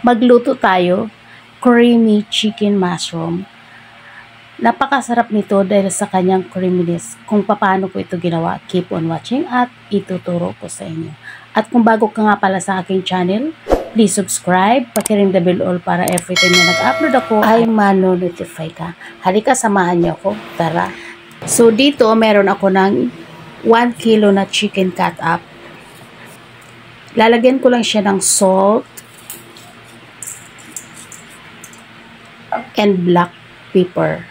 magluto tayo creamy chicken mushroom. Napakasarap nito dahil sa kanyang creaminess. Kung paano ko ito ginawa, keep on watching at ituturo ko sa inyo. At kung bago ka nga pala sa aking channel, please subscribe, paki-ring the bell all para every time na nag-upload ako ay mano-notify ka. Halika, samahan niyo ako. Tara! So dito meron ako ng 1 kilo na chicken cut up. Lalagyan ko lang siya ng salt and black pepper.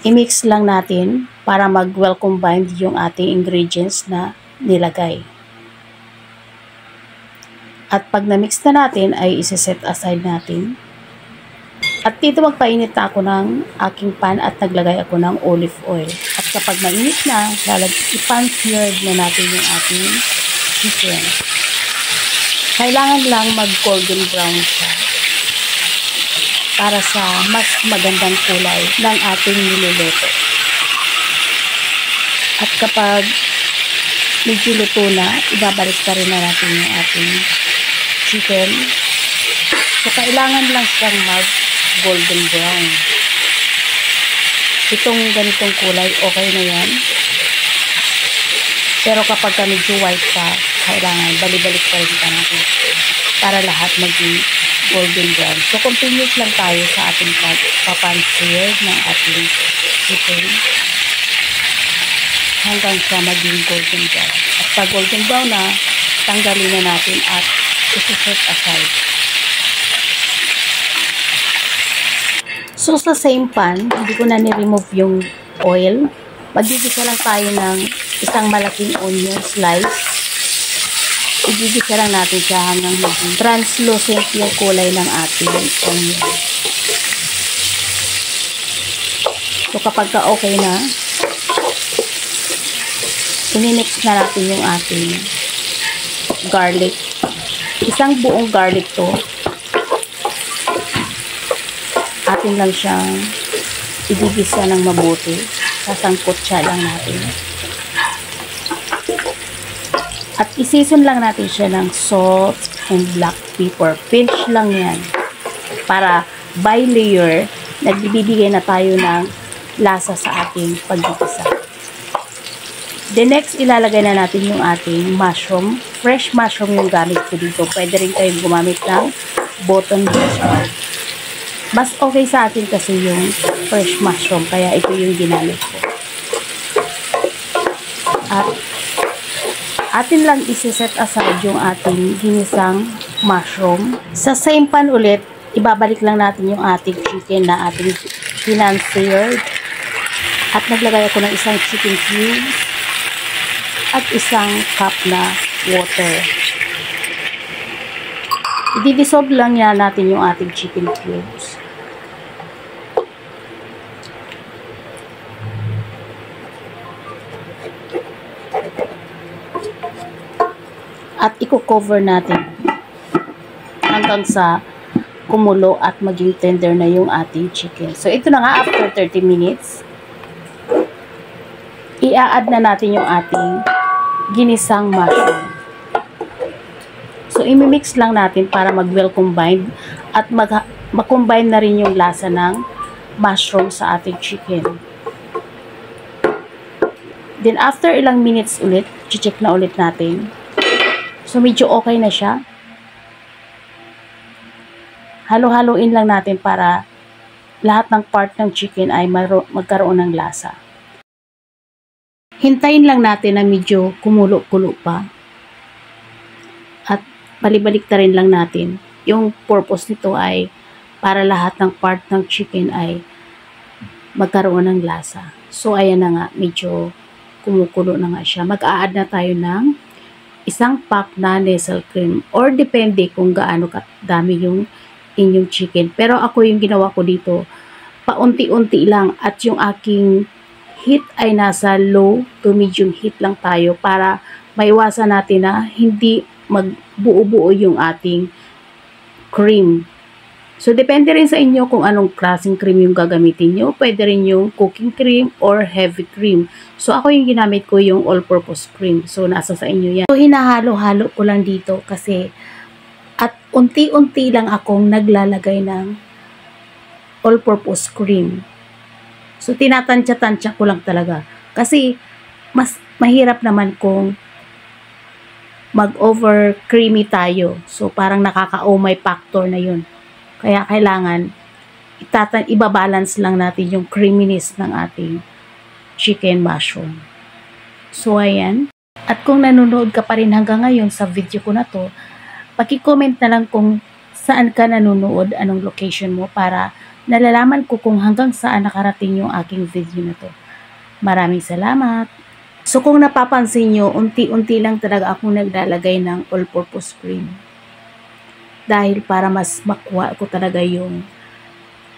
I-mix lang natin para mag-well combined yung ating ingredients na nilagay. At pag na-mix na natin ay isa-set aside natin. At dito magpainit na ako ng aking pan at naglagay ako ng olive oil. At kapag mainit na, i-pan-seared na natin yung ating chicken. Kailangan lang mag-golden brown siya para sa mas magandang kulay ng ating niluluto. At kapag medyo luto na, ibabalik pa rin na natin yung ating chicken. So, kailangan lang siyang mag-golden brown. Itong ganitong kulay, okay na yan. Pero kapag medyo white pa, kailangan balik-balik pa rin natin para lahat maging golden brown. So, continuous lang tayo sa ating papanseared ng ating chicken hanggang sa maging golden brown. At pag golden brown na, tanggalin na natin at isi-set aside. So, sa same pan, hindi ko na ni-remove yung oil. Magigisa lang tayo ng isang malaking onion slice. Igigisa lang natin siya hanggang maging translucent yung kulay ng ating onion. So, kapag okay na, i-mix na natin yung ating garlic. Isang buong garlic to. Atin lang siyang igigisa ng mabuti. Sasangkot siya lang natin. At i-season lang natin siya ng salt and black pepper. Pinch lang yan. Para by layer, nagbibigay na tayo ng lasa sa ating paggigisa. The next, ilalagay na natin yung ating mushroom. Fresh mushroom yung gamit ko dito. Pwede rin kayong gumamit ng button mushroom. Mas okay sa atin kasi yung fresh mushroom. Kaya ito yung ginamit ko. At atin lang isi-set aside yung ating ginisang mushroom. Sa same pan ulit, ibabalik lang natin yung ating chicken na ating pinanseared. At naglagay ako ng isang chicken cubes at isang cup na water. I-dissolve lang yan natin yung ating chicken cubes. At i-cover natin hanggang sa kumulo at maging tender na yung ating chicken. So, ito na nga, after 30 minutes, i-add na natin yung ating ginisang mushroom. So, imimix lang natin para mag-well combined at mag-combine na rin yung lasa ng mushroom sa ating chicken. Then, after ilang minutes ulit, check na ulit natin. So, medyo okay na siya. Halo-haloin lang natin para lahat ng part ng chicken ay magkaroon ng lasa. Hintayin lang natin na medyo kumulo-kulo pa. At balibalik na rin lang natin. Yung purpose nito ay para lahat ng part ng chicken ay magkaroon ng lasa. So, ayan na nga. Medyo kumukulo na nga siya. Mag-a-add na tayo ng isang pack na Nestle cream or depende kung gaano kadami yung inyong chicken. Pero ako yung ginawa ko dito, paunti-unti lang at yung aking heat ay nasa low to medium heat lang tayo para maiwasan natin na hindi magbuo-buo yung ating cream. So, depende rin sa inyo kung anong klaseng cream yung gagamitin nyo. Pwede rin yung cooking cream or heavy cream. So, ako yung ginamit ko yung all-purpose cream. So, nasa sa inyo yan. So, hinahalo-halo ko lang dito kasi at unti-unti lang akong naglalagay ng all-purpose cream. So, tinatansya-tansya ko lang talaga. Kasi, mas mahirap naman kung mag-over creamy tayo. So, parang nakaka-umay factor na yun. Kaya kailangan ibabalance lang natin yung creaminess ng ating chicken mushroom. So, ayan. At kung nanonood ka pa rin hanggang ngayon sa video ko na to, paki-comment na lang kung saan ka nanonood, anong location mo para nalalaman ko kung hanggang saan nakarating yung aking video na to. Maraming salamat. So, kung napapansin nyo, unti-unti lang talaga akong naglalagay ng all-purpose cream. Dahil para mas makuha ko talaga yung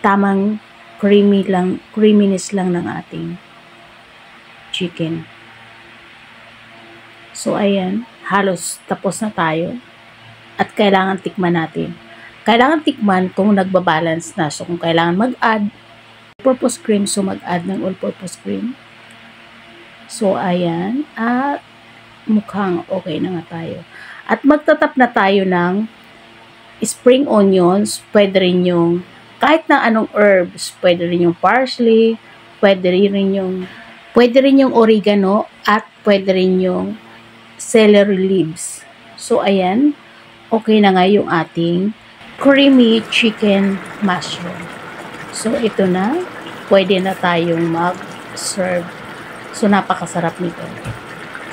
tamang creaminess lang ng ating chicken. So, ayan. Halos tapos na tayo. At kailangan tikman natin. Kailangan tikman kung nagbabalance na. So, kung kailangan mag-add all-purpose cream, so mag-add ng all-purpose cream. So, ayan. At mukhang okay na nga tayo. At magtatap na tayo ng spring onions, pwede rin yung kahit na anong herbs, pwede rin yung parsley, pwede rin yung oregano, at pwede rin yung celery leaves. So, ayan, okay na nga yung ating creamy chicken mushroom. So, ito na, pwede na tayong mag-serve. So, napakasarap nito.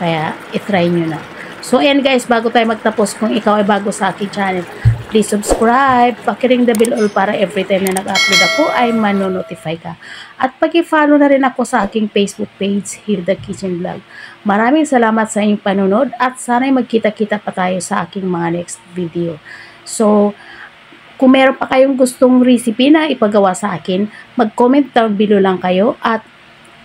Kaya, itry nyo na. So, ayan guys, bago tayo magtapos, kung ikaw ay bago sa aking channel, please subscribe, pakiring the bell all para every time na nag-upload ako ay manonotify ka. At paki-follow na rin ako sa aking Facebook page, Hilda Kitchen Vlog. Maraming salamat sa inyong panunod at sana'y magkita-kita pa tayo sa aking mga next video. So, kung meron pa kayong gustong recipe na ipagawa sa akin, mag-comment down below lang kayo at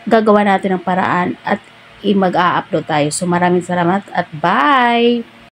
gagawa natin ng paraan at mag-a-upload tayo. So, maraming salamat at bye!